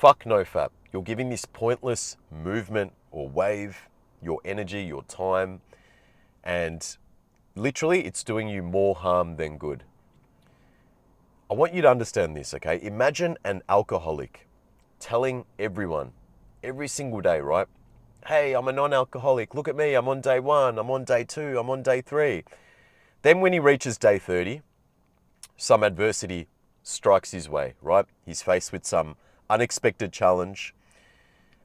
fuck nofap. You're giving this pointless movement or wave your energy, your time, and literally it's doing you more harm than good. I want you to understand this, okay? Imagine an alcoholic telling everyone every single day, right? Hey, I'm a non-alcoholic. Look at me. I'm on day 1. I'm on day 2. I'm on day 3. Then when he reaches day 30, some adversity strikes his way, right? He's faced with some unexpected challenge.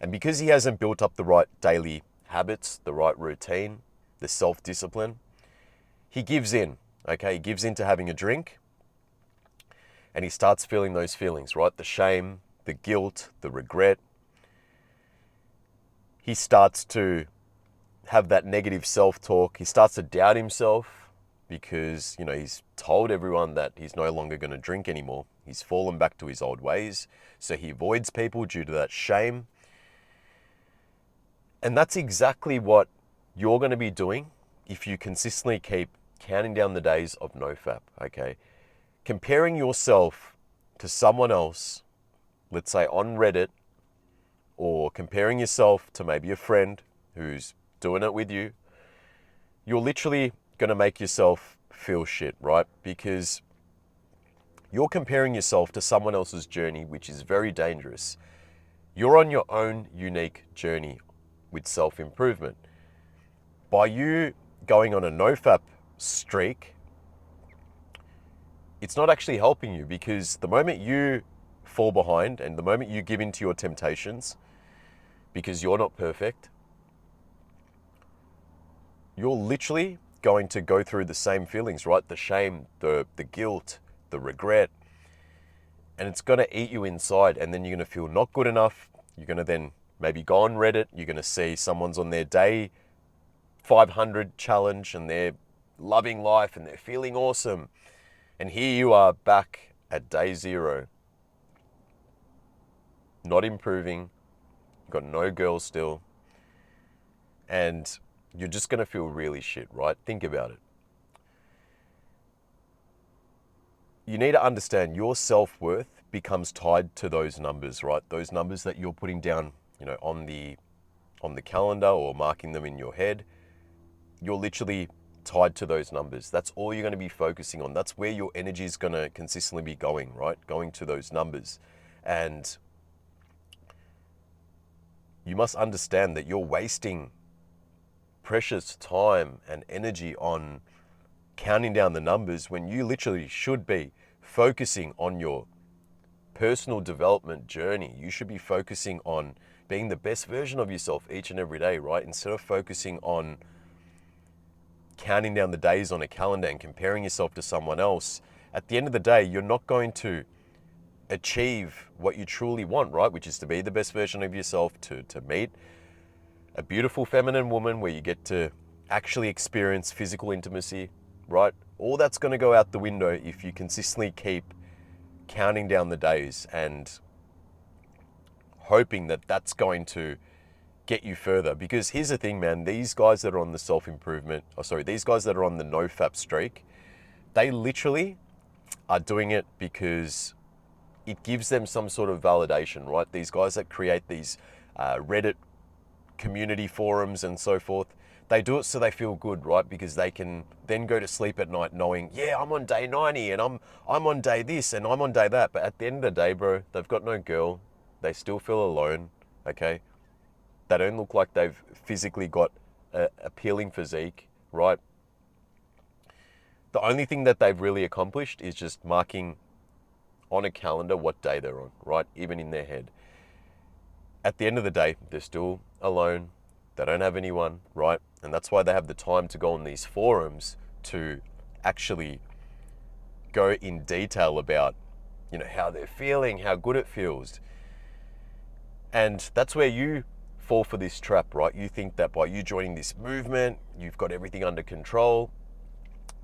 And because he hasn't built up the right daily habits, the right routine, the self-discipline, he gives in, okay? He gives in to having a drink and he starts feeling those feelings, right? The shame, the guilt, the regret. He starts to have that negative self-talk. He starts to doubt himself because, he's told everyone that he's no longer going to drink anymore. He's fallen back to his old ways. So he avoids people due to that shame. And that's exactly what you're going to be doing if you consistently keep counting down the days of nofap, okay? Comparing yourself to someone else, let's say on Reddit, or comparing yourself to maybe a friend who's doing it with you, you're literally going to make yourself feel shit, right? Because you're comparing yourself to someone else's journey, which is very dangerous. You're on your own unique journey with self-improvement. By you going on a nofap streak, it's not actually helping you, because the moment you fall behind and the moment you give in to your temptations, because you're not perfect, you're literally going to go through the same feelings, right? The shame, the guilt, the regret, and it's going to eat you inside. And then you're going to feel not good enough. You're going to then maybe go on Reddit. You're going to see someone's on their day 500 challenge and they're loving life and they're feeling awesome. And here you are back at day 0, not improving. You've got no girl still. And you're just going to feel really shit, right? Think about it. You need to understand your self-worth becomes tied to those numbers, right? Those numbers that you're putting down, on the calendar or marking them in your head. You're literally tied to those numbers. That's all you're going to be focusing on. That's where your energy is going to consistently be going, right? Going to those numbers. And you must understand that you're wasting precious time and energy on counting down the numbers when you literally should be focusing on your personal development journey. You should be focusing on being the best version of yourself each and every day, right? Instead of focusing on counting down the days on a calendar and comparing yourself to someone else, at the end of the day, you're not going to achieve what you truly want, right? Which is to be the best version of yourself, to meet a beautiful feminine woman where you get to actually experience physical intimacy, right? All that's going to go out the window if you consistently keep counting down the days and hoping that that's going to get you further. Because here's the thing, man, these guys that are on the these guys that are on the nofap streak, they literally are doing it because it gives them some sort of validation, right? These guys that create these Reddit community forums and so forth, they do it so they feel good, right? Because they can then go to sleep at night knowing, yeah, I'm on day 90 and I'm on day this and I'm on day that. But at the end of the day, bro, they've got no girl. They still feel alone, okay? They don't look like they've physically got an appealing physique, right? The only thing that they've really accomplished is just marking on a calendar what day they're on, right? Even in their head. At the end of the day, they're still alone. They don't have anyone, right? And that's why they have the time to go on these forums to actually go in detail about, how they're feeling, how good it feels. And that's where you fall for this trap, right? You think that by you joining this movement, you've got everything under control.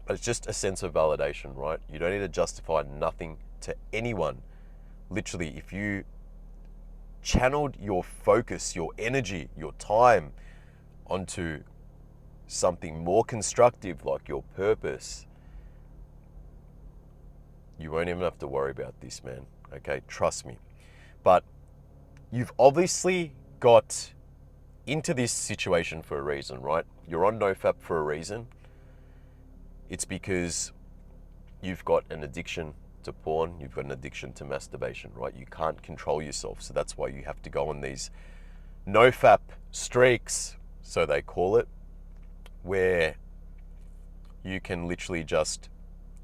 But it's just a sense of validation, right? You don't need to justify nothing to anyone. Literally, if you channeled your focus, your energy, your time onto something more constructive like your purpose, you won't even have to worry about this, man. Okay, trust me. But You've obviously got into this situation for a reason, right? You're on NoFap for a reason. It's because you've got an addiction to porn, you've got an addiction to masturbation, right? You can't control yourself. So that's why you have to go on these NoFap streaks, so they call it, where you can literally just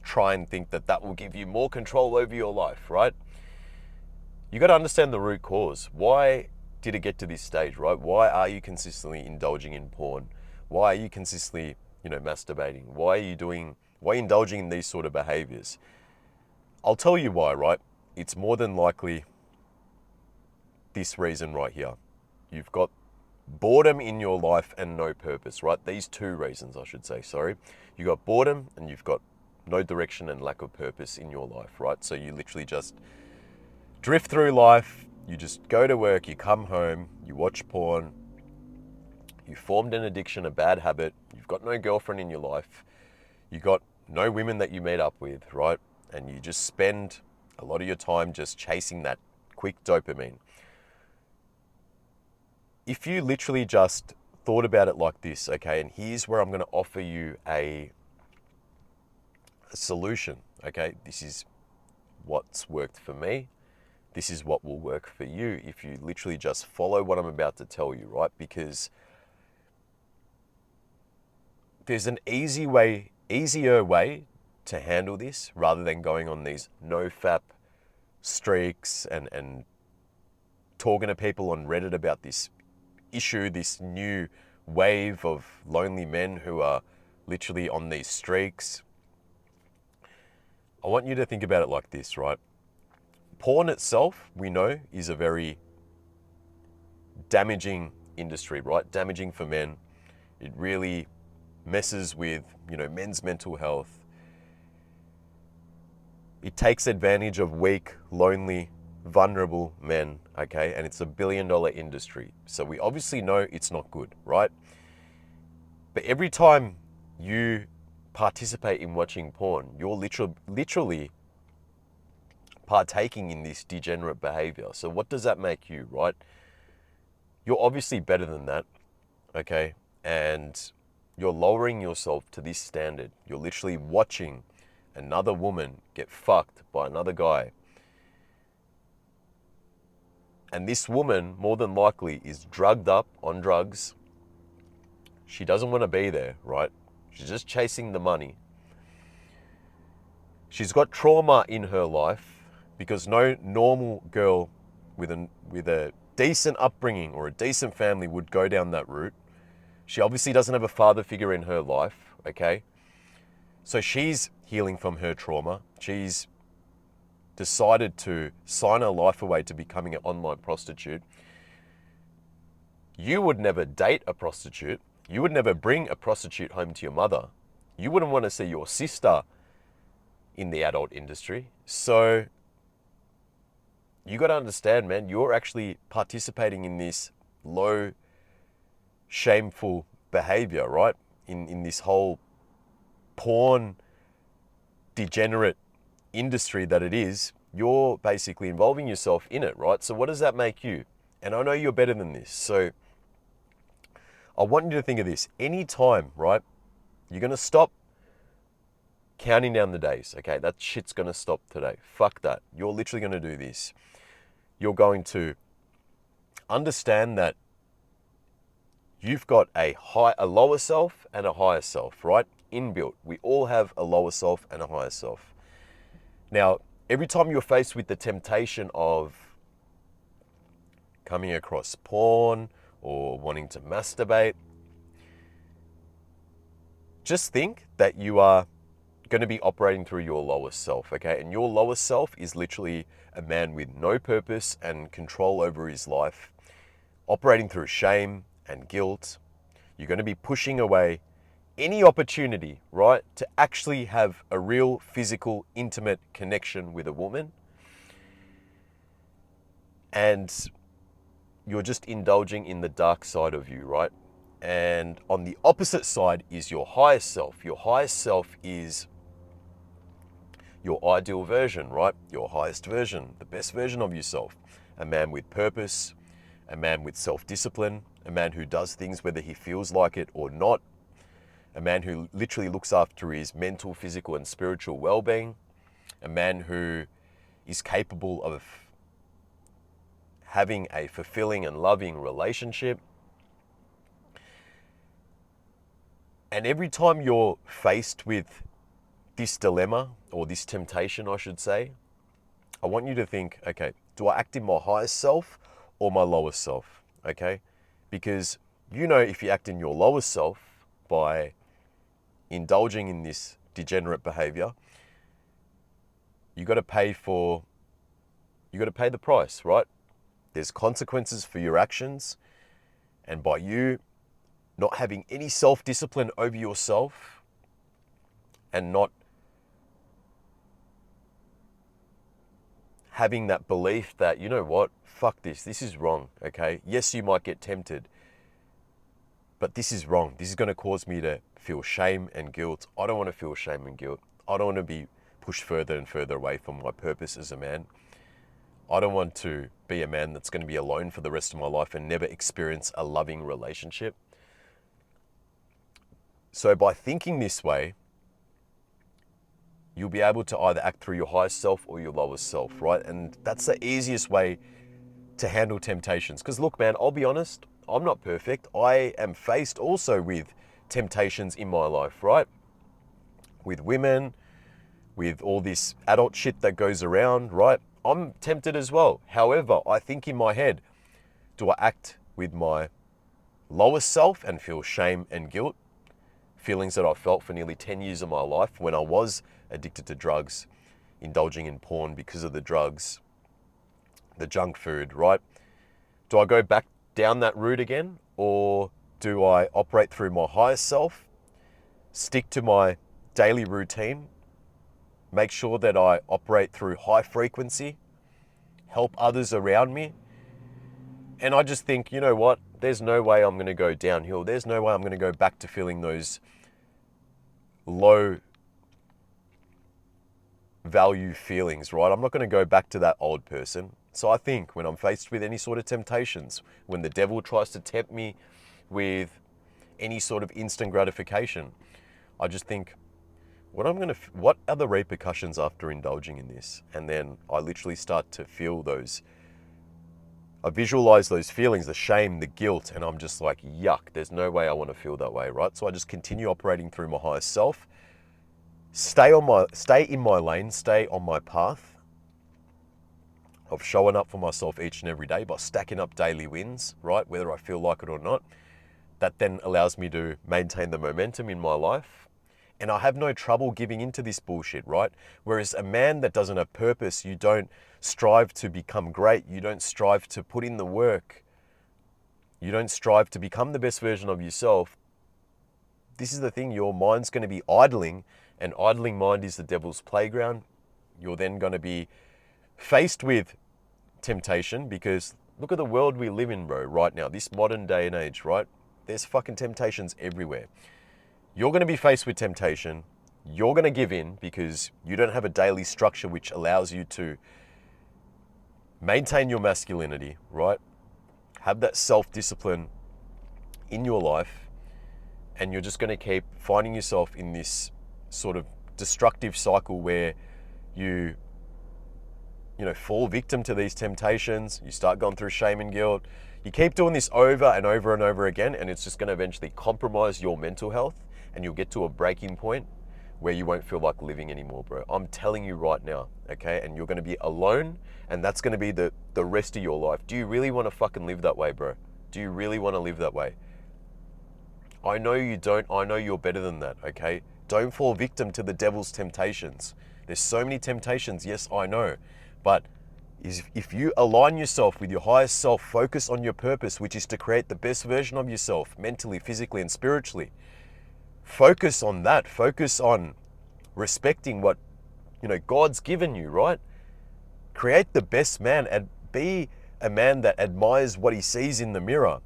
try and think that that will give you more control over your life, right? You got to understand the root cause. Why did it get to this stage, right? Why are you consistently indulging in porn? Why are you consistently, masturbating? Why are you indulging in these sort of behaviors? I'll tell you why, right? It's more than likely this reason right here. You've got boredom in your life and no purpose, right? These two reasons, I should say, sorry. You got boredom and you've got no direction and lack of purpose in your life, right? So you literally just drift through life. You just go to work, you come home, you watch porn, you formed an addiction, a bad habit, you've got no girlfriend in your life, you got no women that you meet up with, right? And you just spend a lot of your time just chasing that quick dopamine. If you literally just thought about it like this, okay, and here's where I'm going to offer you a solution, okay? This is what's worked for me. This is what will work for you if you literally just follow what I'm about to tell you, right? Because there's an easier way to handle this rather than going on these NoFap streaks and talking to people on Reddit about this issue, this new wave of lonely men who are literally on these streaks. I want you to think about it like this, right? Porn itself, we know, is a very damaging industry, right? Damaging for men. It really messes with, men's mental health. It takes advantage of weak, lonely, vulnerable men, okay? And it's $1 billion industry. So we obviously know it's not good, right? But every time you participate in watching porn, you're literally partaking in this degenerate behavior. So what does that make you, right? You're obviously better than that, okay? And you're lowering yourself to this standard. You're literally watching another woman get fucked by another guy. And this woman, more than likely, is drugged up on drugs. She doesn't want to be there, right? She's just chasing the money. She's got trauma in her life because no normal girl with a decent upbringing or a decent family would go down that route. She obviously doesn't have a father figure in her life, okay? So she's healing from her trauma. She's decided to sign her life away to becoming an online prostitute. You would never date a prostitute. You would never bring a prostitute home to your mother. You wouldn't want to see your sister in the adult industry. So you got to understand, man, you're actually participating in this low, shameful behavior, right? In this whole porn degenerate industry that it is, you're basically involving yourself in it, right? So what does that make you? And I know you're better than this. So I want you to think of this. Anytime, right, you're going to stop counting down the days, okay? That shit's going to stop today. Fuck that. You're literally going to do this. You're going to understand that you've got a lower self and a higher self, right? Inbuilt. We all have a lower self and a higher self. Now, every time you're faced with the temptation of coming across porn or wanting to masturbate, just think that you are going to be operating through your lower self, okay? And your lower self is literally a man with no purpose and control over his life, operating through shame and guilt. You're going to be pushing away any opportunity, right, to actually have a real physical, intimate connection with a woman. And you're just indulging in the dark side of you, right? And on the opposite side is your higher self. Your higher self is your ideal version, right? Your highest version, the best version of yourself. A man with purpose, a man with self-discipline, a man who does things whether he feels like it or not, a man who literally looks after his mental, physical, and spiritual well-being, a man who is capable of having a fulfilling and loving relationship. And every time you're faced with this dilemma, or this temptation, I should say, I want you to think, okay, do I act in my highest self or my lowest self? Okay? Because you know, if you act in your lowest self by indulging in this degenerate behavior, you got to pay the price, right? There's consequences for your actions, and by you not having any self-discipline over yourself and not having that belief that, you know what, fuck this is wrong, okay? Yes, you might get tempted, but this is wrong. This is going to cause me to feel shame and guilt. I don't want to feel shame and guilt. I don't want to be pushed further and further away from my purpose as a man. I don't want to be a man that's going to be alone for the rest of my life and never experience a loving relationship. So by thinking this way, you'll be able to either act through your highest self or your lowest self, right? And that's the easiest way to handle temptations. Because look, man, I'll be honest, I'm not perfect. I am faced also with temptations in my life, right? With women, with all this adult shit that goes around, right? I'm tempted as well. However, I think in my head, do I act with my lowest self and feel shame and guilt? Feelings that I felt for nearly 10 years of my life when I was addicted to drugs, indulging in porn because of the drugs, the junk food, right? Do I go back down that route again? Or do I operate through my highest self, stick to my daily routine, make sure that I operate through high frequency, help others around me? And I just think, you know what? There's no way I'm going to go downhill. There's no way I'm going to go back to feeling those low value feelings, right? I'm not going to go back to that old person. So I think when I'm faced with any sort of temptations, when the devil tries to tempt me with any sort of instant gratification, I just think, what are the repercussions after indulging in this? And then I literally start to feel I visualize those feelings, the shame, the guilt, and I'm just like, yuck, there's no way I want to feel that way, right? So I just continue operating through my highest self, stay in my lane, stay on my path of showing up for myself each and every day by stacking up daily wins, right? Whether I feel like it or not. That then allows me to maintain the momentum in my life. And I have no trouble giving into this bullshit, right? Whereas a man that doesn't have purpose, you don't strive to become great. You don't strive to put in the work. You don't strive to become the best version of yourself. This is the thing, your mind's going to be idling, and idling mind is the devil's playground. You're then going to be faced with temptation, because look at the world we live in, bro, right now, this modern day and age, right? There's fucking temptations everywhere. You're going to be faced with temptation. You're going to give in because you don't have a daily structure which allows you to maintain your masculinity, right? Have that self-discipline in your life, and you're just going to keep finding yourself in this sort of destructive cycle where you fall victim to these temptations. You start going through shame and guilt. You keep doing this over and over and over again, and it's just going to eventually compromise your mental health, and you'll get to a breaking point where you won't feel like living anymore, bro. I'm telling you right now, okay? And you're going to be alone, and that's going to be the rest of your life. Do you really want to fucking live that way, bro? Do you really want to live that way? I know you don't. I know you're better than that, okay? Don't fall victim to the devil's temptations. There's so many temptations, yes, I know. But if you align yourself with your highest self, focus on your purpose, which is to create the best version of yourself, mentally, physically, and spiritually. Focus on that. Focus on respecting what, God's given you, right? Create the best man and be a man that admires what he sees in the mirror.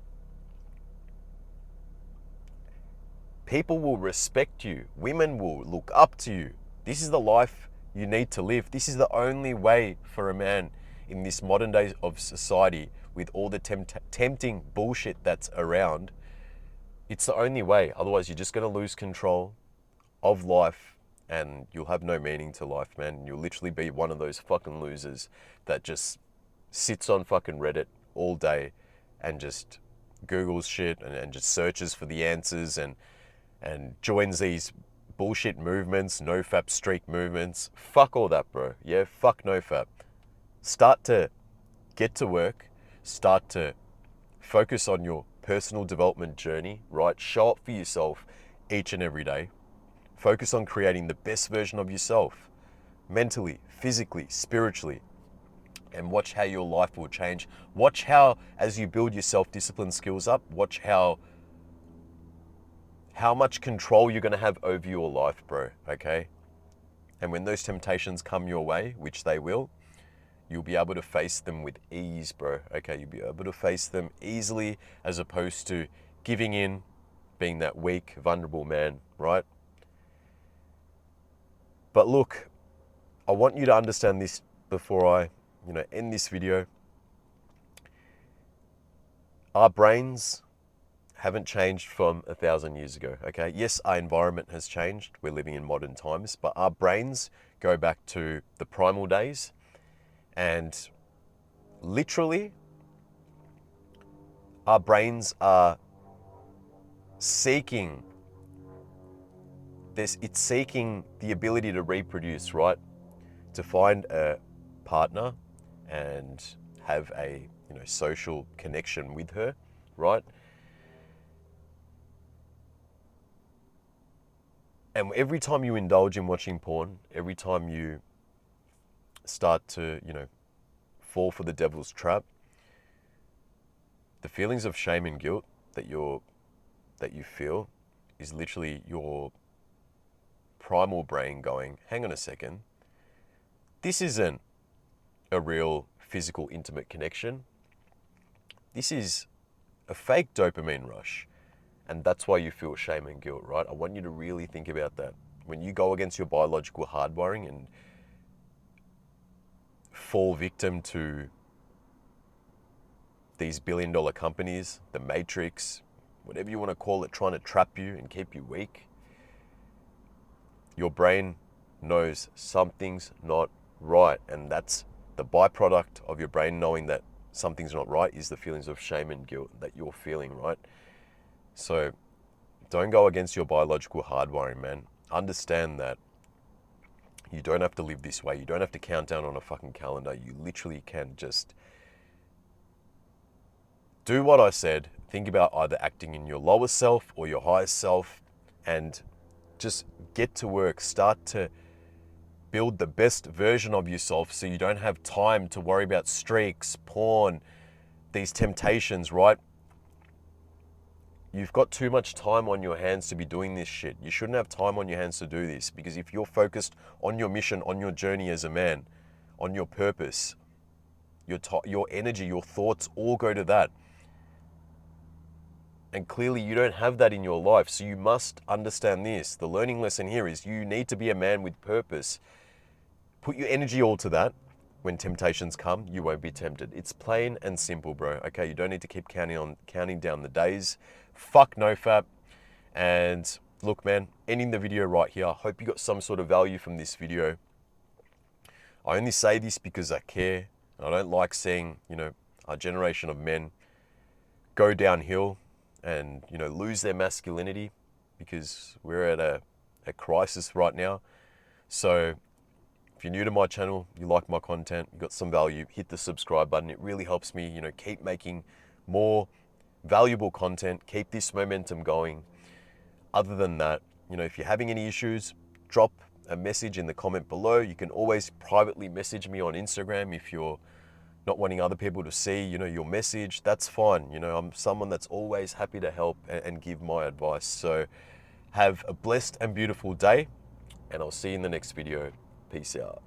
People will respect you. Women will look up to you. This is the life you need to live. This is the only way for a man in this modern day of society with all the tempting bullshit that's around, it's the only way. Otherwise, you're just going to lose control of life and you'll have no meaning to life, man. You'll literally be one of those fucking losers that just sits on fucking Reddit all day and just Googles shit and just searches for the answers and joins these bullshit movements, no-fap streak movements. Fuck all that, bro. Yeah, fuck no-fap. Start to get to work. Start to focus on your personal development journey, right? Show up for yourself each and every day. Focus on creating the best version of yourself, mentally, physically, spiritually, and watch how your life will change. Watch how, as you build your self-discipline skills up, watch how much control you're going to have over your life, bro, okay? And when those temptations come your way, which they will, you'll be able to face them with ease, bro, okay? You'll be able to face them easily as opposed to giving in, being that weak, vulnerable man, right? But look, I want you to understand this before I, end this video. Our brains haven't changed from 1,000 years ago, okay? Yes, our environment has changed. We're living in modern times, but our brains go back to the primal days. And literally, our brains are seeking this. It's seeking the ability to reproduce, right? To find a partner and have a social connection with her, right? And every time you indulge in watching porn, every time you start to, fall for the devil's trap, the feelings of shame and guilt that you feel is literally your primal brain going, hang on a second, this isn't a real physical intimate connection. This is a fake dopamine rush. And that's why you feel shame and guilt, right? I want you to really think about that. When you go against your biological hardwiring and fall victim to these billion-dollar companies, the Matrix, whatever you want to call it, trying to trap you and keep you weak, your brain knows something's not right. And that's the byproduct of your brain knowing that something's not right is the feelings of shame and guilt that you're feeling, right? So don't go against your biological hardwiring, man. Understand that you don't have to live this way. You don't have to count down on a fucking calendar. You literally can just do what I said. Think about either acting in your lower self or your higher self and just get to work. Start to build the best version of yourself so you don't have time to worry about streaks, porn, these temptations, right? You've got too much time on your hands to be doing this shit. You shouldn't have time on your hands to do this, because if you're focused on your mission, on your journey as a man, on your purpose, your energy, your thoughts all go to that. And clearly you don't have that in your life. So you must understand this. The learning lesson here is you need to be a man with purpose. Put your energy all to that. When temptations come, you won't be tempted. It's plain and simple, bro. Okay, you don't need to keep counting down the days. Fuck no-fap. And look, man, ending the video right here. I hope you got some sort of value from this video. I only say this because I care. I don't like seeing, our generation of men go downhill and, lose their masculinity, because we're at a crisis right now. So if you're new to my channel, you like my content, you got some value, hit the subscribe button. It really helps me, keep making more valuable content, keep this momentum going. Other than that, if you're having any issues, drop a message in the comment below. You can always privately message me on Instagram if you're not wanting other people to see, your message. That's fine. I'm someone that's always happy to help and give my advice. So have a blessed and beautiful day, and I'll see you in the next video. Peace out.